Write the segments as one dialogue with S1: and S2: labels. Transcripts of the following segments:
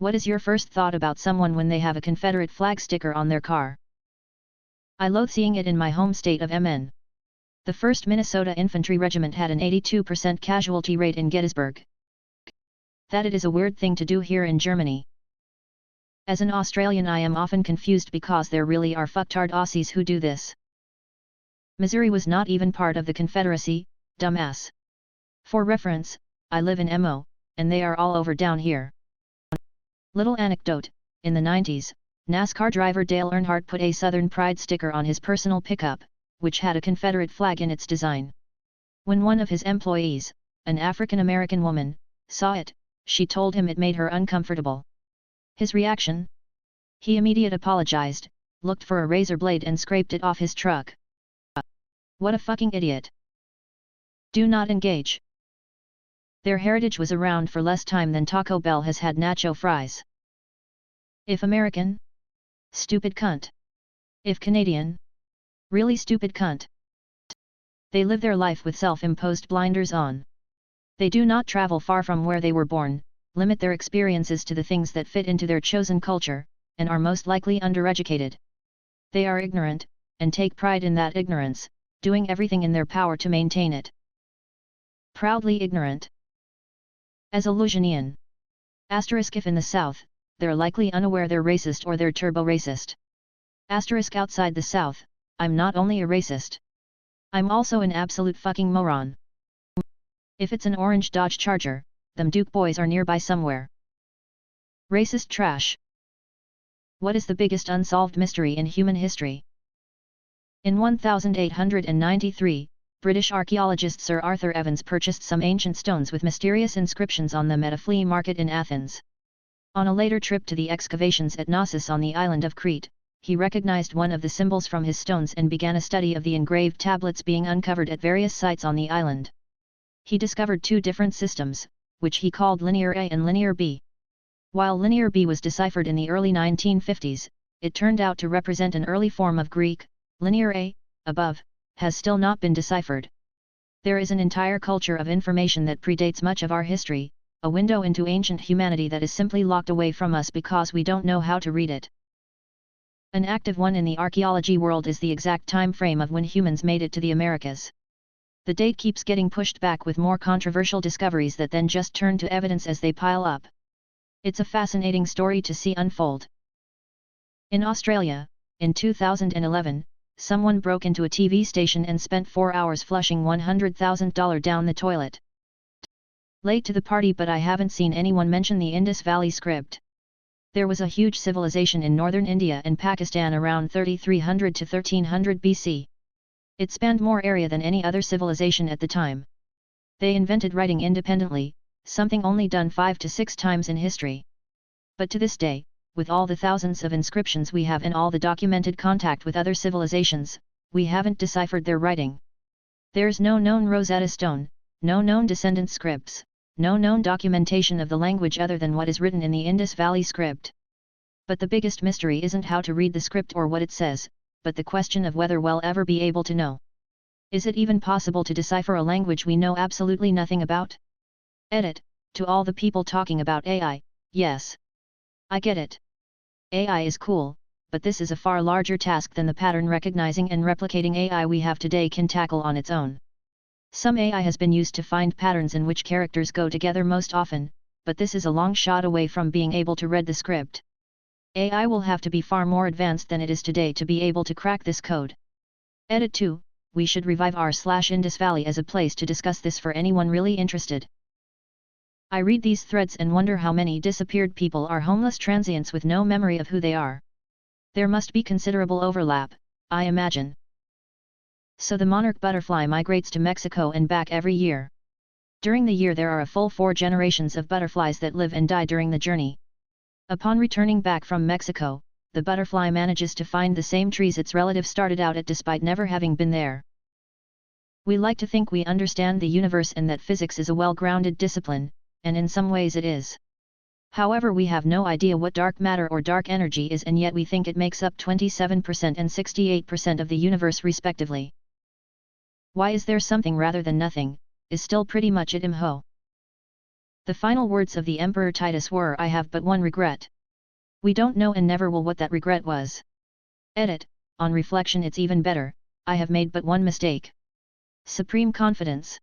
S1: What is your first thought about someone when they have a Confederate flag sticker on their car? I loathe seeing it in my home state of MN. The 1st Minnesota Infantry Regiment had an 82% casualty rate in Gettysburg. That it is a weird thing to do here in Germany. As an Australian, I am often confused because there really are fucktard Aussies who do this. Missouri was not even part of the Confederacy, dumbass. For reference, I live in MO, and they are all over down here. Little anecdote, in the 90s, NASCAR driver Dale Earnhardt put a Southern Pride sticker on his personal pickup, which had a Confederate flag in its design. When one of his employees, an African-American woman, saw it, she told him it made her uncomfortable. His reaction? He immediately apologized, looked for a razor blade and scraped it off his truck. What a fucking idiot. Do not engage. Their heritage was around for less time than Taco Bell has had nacho fries. If American? Stupid cunt. If Canadian? Really stupid cunt. They live their life with self-imposed blinders on. They do not travel far from where they were born, limit their experiences to the things that fit into their chosen culture, and are most likely undereducated. They are ignorant, and take pride in that ignorance, doing everything in their power to maintain it. Proudly ignorant. As a Lusitanian. If in the South, they're likely unaware they're racist or they're turbo-racist. Outside the South, I'm not only a racist. I'm also an absolute fucking moron. If it's an orange Dodge Charger, them Duke boys are nearby somewhere. Racist trash. What is the biggest unsolved mystery in human history? In 1893, British archaeologist Sir Arthur Evans purchased some ancient stones with mysterious inscriptions on them at a flea market in Athens. On a later trip to the excavations at Knossos on the island of Crete, he recognized one of the symbols from his stones and began a study of the engraved tablets being uncovered at various sites on the island. He discovered two different systems, which he called Linear A and Linear B. While Linear B was deciphered in the early 1950s, it turned out to represent an early form of Greek. Linear A, above, has still not been deciphered. There is an entire culture of information that predates much of our history, a window into ancient humanity that is simply locked away from us because we don't know how to read it. An active one in the archaeology world is the exact time frame of when humans made it to the Americas. The date keeps getting pushed back with more controversial discoveries that then just turn to evidence as they pile up. It's a fascinating story to see unfold. In Australia, in 2011, someone broke into a TV station and spent 4 hours flushing $100,000 down the toilet. Late to the party, but I haven't seen anyone mention the Indus Valley script. There was a huge civilization in northern India and Pakistan around 3300 to 1300 BC. It spanned more area than any other civilization at the time. They invented writing independently, something only done 5 to 6 times in history. But to this day, with all the thousands of inscriptions we have and all the documented contact with other civilizations, we haven't deciphered their writing. There's no known Rosetta Stone, no known descendant scripts, no known documentation of the language other than what is written in the Indus Valley script. But the biggest mystery isn't how to read the script or what it says, but the question of whether we'll ever be able to know. Is it even possible to decipher a language we know absolutely nothing about? Edit, to all the people talking about AI, yes. I get it. AI is cool, but this is a far larger task than the pattern recognizing and replicating AI we have today can tackle on its own. Some AI has been used to find patterns in which characters go together most often, but this is a long shot away from being able to read the script. AI will have to be far more advanced than it is today to be able to crack this code. Edit 2, we should revive r/Indus Valley as a place to discuss this for anyone really interested. I read these threads and wonder how many disappeared people are homeless transients with no memory of who they are. There must be considerable overlap, I imagine. So the monarch butterfly migrates to Mexico and back every year. During the year there are a full 4 generations of butterflies that live and die during the journey. Upon returning back from Mexico, the butterfly manages to find the same trees its relative started out at despite never having been there. We like to think we understand the universe and that physics is a well-grounded discipline, and in some ways it is. However, we have no idea what dark matter or dark energy is, and yet we think it makes up 27% and 68% of the universe respectively. Why is there something rather than nothing, is still pretty much it imho. The final words of the Emperor Titus were, "I have but one regret." We don't know and never will what that regret was. Edit, on reflection it's even better, I have made but one mistake. Supreme confidence.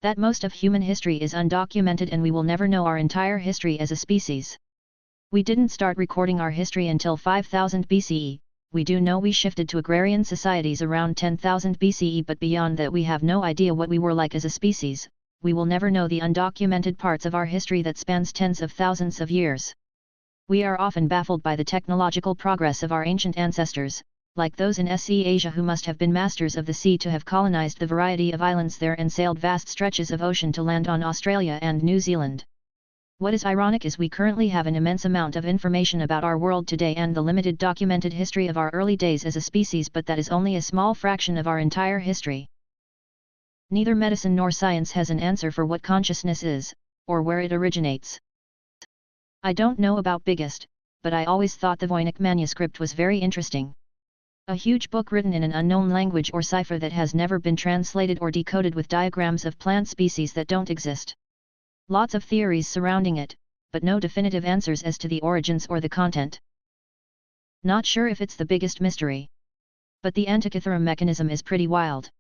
S1: That most of human history is undocumented and we will never know our entire history as a species. We didn't start recording our history until 5000 BCE, we do know we shifted to agrarian societies around 10,000 BCE, but beyond that we have no idea what we were like as a species. We will never know the undocumented parts of our history that spans tens of thousands of years. We are often baffled by the technological progress of our ancient ancestors, like those in SC Asia who must have been masters of the sea to have colonized the variety of islands there and sailed vast stretches of ocean to land on Australia and New Zealand. What is ironic is we currently have an immense amount of information about our world today and the limited documented history of our early days as a species, but that is only a small fraction of our entire history. Neither medicine nor science has an answer for what consciousness is, or where it originates. I don't know about biggest, but I always thought the Voynich manuscript was very interesting. A huge book written in an unknown language or cipher that has never been translated or decoded with diagrams of plant species that don't exist. Lots of theories surrounding it, but no definitive answers as to the origins or the content. Not sure if it's the biggest mystery. But the Antikythera mechanism is pretty wild.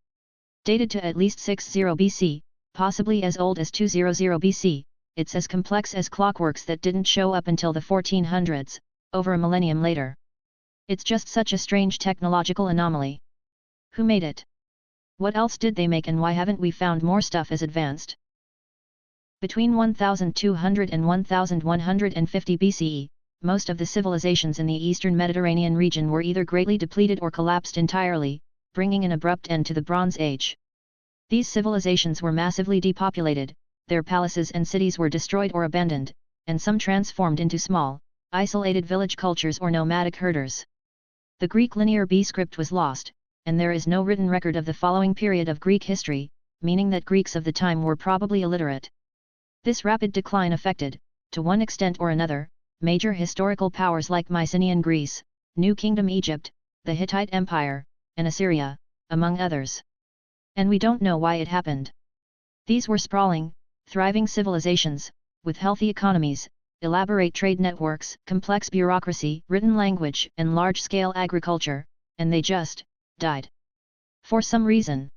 S1: Dated to at least 60 BC, possibly as old as 200 BC, it's as complex as clockworks that didn't show up until the 1400s, over a millennium later. It's just such a strange technological anomaly. Who made it? What else did they make and why haven't we found more stuff as advanced? Between 1200 and 1150 BCE, most of the civilizations in the eastern Mediterranean region were either greatly depleted or collapsed entirely, bringing an abrupt end to the Bronze Age. These civilizations were massively depopulated, their palaces and cities were destroyed or abandoned, and some transformed into small, isolated village cultures or nomadic herders. The Greek Linear B script was lost, and there is no written record of the following period of Greek history, meaning that Greeks of the time were probably illiterate. This rapid decline affected, to one extent or another, major historical powers like Mycenaean Greece, New Kingdom Egypt, the Hittite Empire, and Assyria, among others. And we don't know why it happened. These were sprawling, thriving civilizations, with healthy economies, elaborate trade networks, complex bureaucracy, written language, and large-scale agriculture, and they just died. For some reason.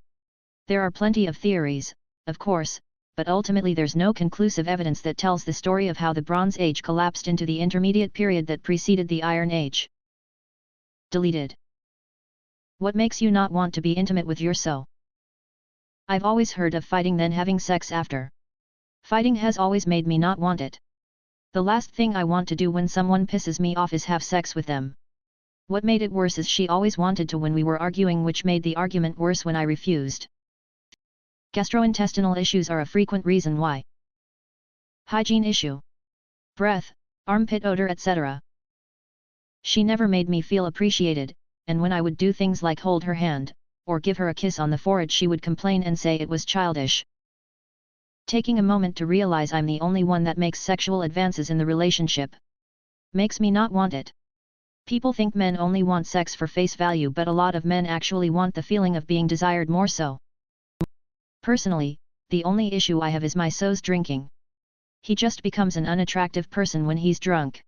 S1: There are plenty of theories, of course, but ultimately there's no conclusive evidence that tells the story of how the Bronze Age collapsed into the intermediate period that preceded the Iron Age. Deleted. What makes you not want to be intimate with your so? I've always heard of fighting then having sex after. Fighting has always made me not want it. The last thing I want to do when someone pisses me off is have sex with them. What made it worse is she always wanted to when we were arguing, which made the argument worse when I refused. Gastrointestinal issues are a frequent reason why. Hygiene issue. Breath, armpit odor, etc. She never made me feel appreciated, and when I would do things like hold her hand, or give her a kiss on the forehead, she would complain and say it was childish. Taking a moment to realize I'm the only one that makes sexual advances in the relationship makes me not want it. People think men only want sex for face value, but a lot of men actually want the feeling of being desired more so. Personally, the only issue I have is my so's drinking. He just becomes an unattractive person when he's drunk.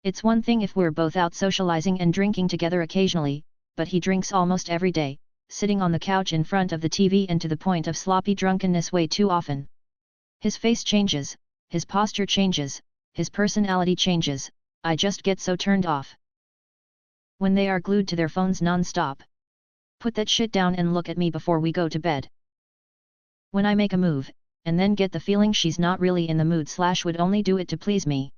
S1: It's one thing if we're both out socializing and drinking together occasionally, but he drinks almost every day, sitting on the couch in front of the TV and to the point of sloppy drunkenness way too often. His face changes, his posture changes, his personality changes, I just get so turned off. When they are glued to their phones non-stop. Put that shit down and look at me before we go to bed. When I make a move, and then get the feeling she's not really in the mood / would only do it to please me.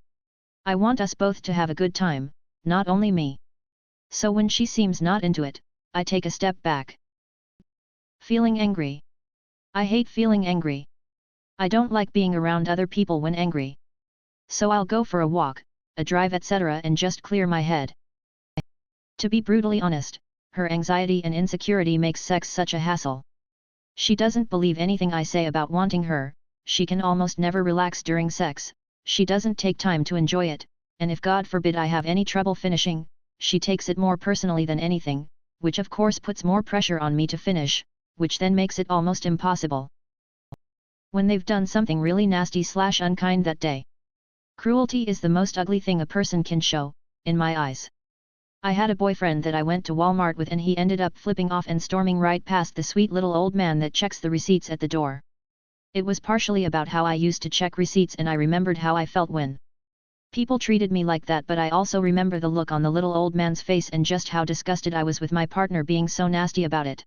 S1: I want us both to have a good time, not only me. So when she seems not into it, I take a step back. Feeling angry. I hate feeling angry. I don't like being around other people when angry. So I'll go for a walk, a drive, etc. and just clear my head. To be brutally honest, her anxiety and insecurity makes sex such a hassle. She doesn't believe anything I say about wanting her, she can almost never relax during sex, she doesn't take time to enjoy it, and if God forbid I have any trouble finishing, she takes it more personally than anything, which of course puts more pressure on me to finish, which then makes it almost impossible. when they've done something really nasty/unkind that day. Cruelty is the most ugly thing a person can show, in my eyes. I had a boyfriend that I went to Walmart with and he ended up flipping off and storming right past the sweet little old man that checks the receipts at the door. It was partially about how I used to check receipts and I remembered how I felt when people treated me like that, but I also remember the look on the little old man's face and just how disgusted I was with my partner being so nasty about it.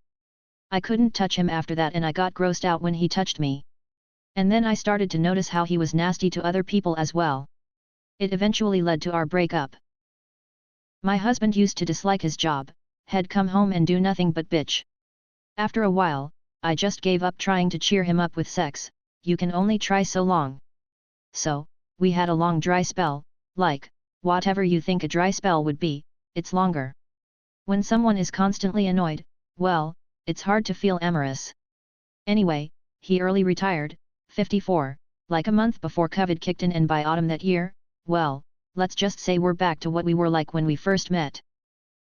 S1: I couldn't touch him after that and I got grossed out when he touched me. And then I started to notice how he was nasty to other people as well. It eventually led to our breakup. My husband used to dislike his job, he'd come home and do nothing but bitch. After a while, I just gave up trying to cheer him up with sex. You can only try so long. So, we had a long dry spell, like, whatever you think a dry spell would be, it's longer. When someone is constantly annoyed, well, it's hard to feel amorous. Anyway, he early retired, 54, like a month before COVID kicked in, and by autumn that year, well, let's just say we're back to what we were like when we first met.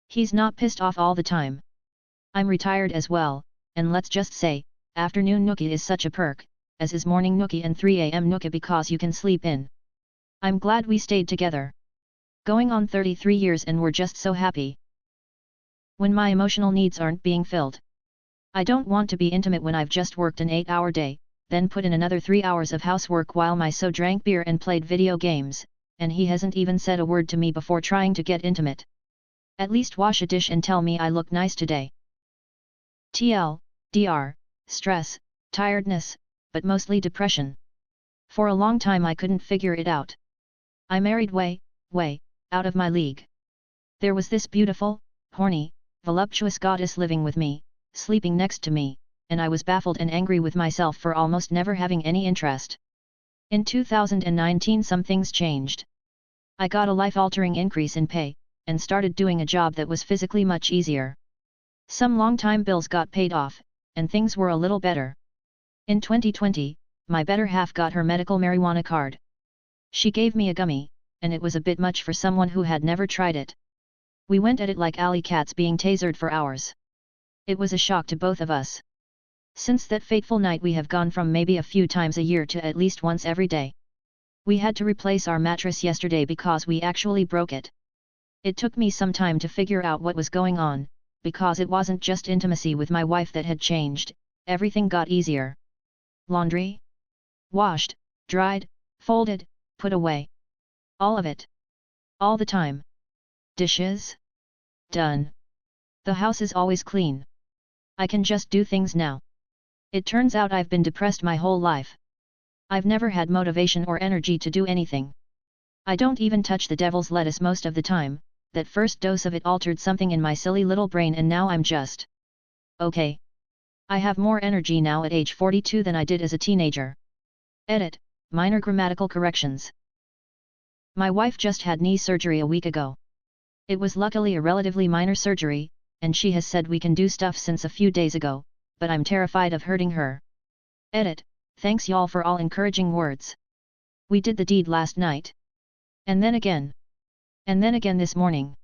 S1: He's not pissed off all the time. I'm retired as well, and let's just say, afternoon nookie is such a perk, as is morning nookie and 3 a.m. nookie because you can sleep in. I'm glad we stayed together. Going on 33 years and we're just so happy. When my emotional needs aren't being filled. I don't want to be intimate when I've just worked an 8-hour day, then put in another 3 hours of housework while my so drank beer and played video games, and he hasn't even said a word to me before trying to get intimate. At least wash a dish and tell me I look nice today. TLDR, stress, tiredness, but mostly depression. For a long time I couldn't figure it out. I married way out of my league. There was this beautiful, horny, voluptuous goddess living with me, sleeping next to me, and I was baffled and angry with myself for almost never having any interest. In 2019 some things changed. I got a life-altering increase in pay, and started doing a job that was physically much easier. Some long-time bills got paid off, and things were a little better. In 2020, my better half got her medical marijuana card. She gave me a gummy, and it was a bit much for someone who had never tried it. We went at it like alley cats being tasered for hours. It was a shock to both of us. Since that fateful night we have gone from maybe a few times a year to at least once every day. We had to replace our mattress yesterday because we actually broke it. It took me some time to figure out what was going on, because it wasn't just intimacy with my wife that had changed, everything got easier. Laundry? Washed, dried, folded, put away. All of it. All the time. Dishes? Done. The house is always clean. I can just do things now. It turns out I've been depressed my whole life. I've never had motivation or energy to do anything. I don't even touch the devil's lettuce most of the time. That first dose of it altered something in my silly little brain and now I'm just okay. I have more energy now at age 42 than I did as a teenager. Edit, minor grammatical corrections. My wife just had knee surgery a week ago. It was luckily a relatively minor surgery, and she has said we can do stuff since a few days ago, but I'm terrified of hurting her. Edit, thanks y'all for all encouraging words. We did the deed last night. And then again. And then again this morning.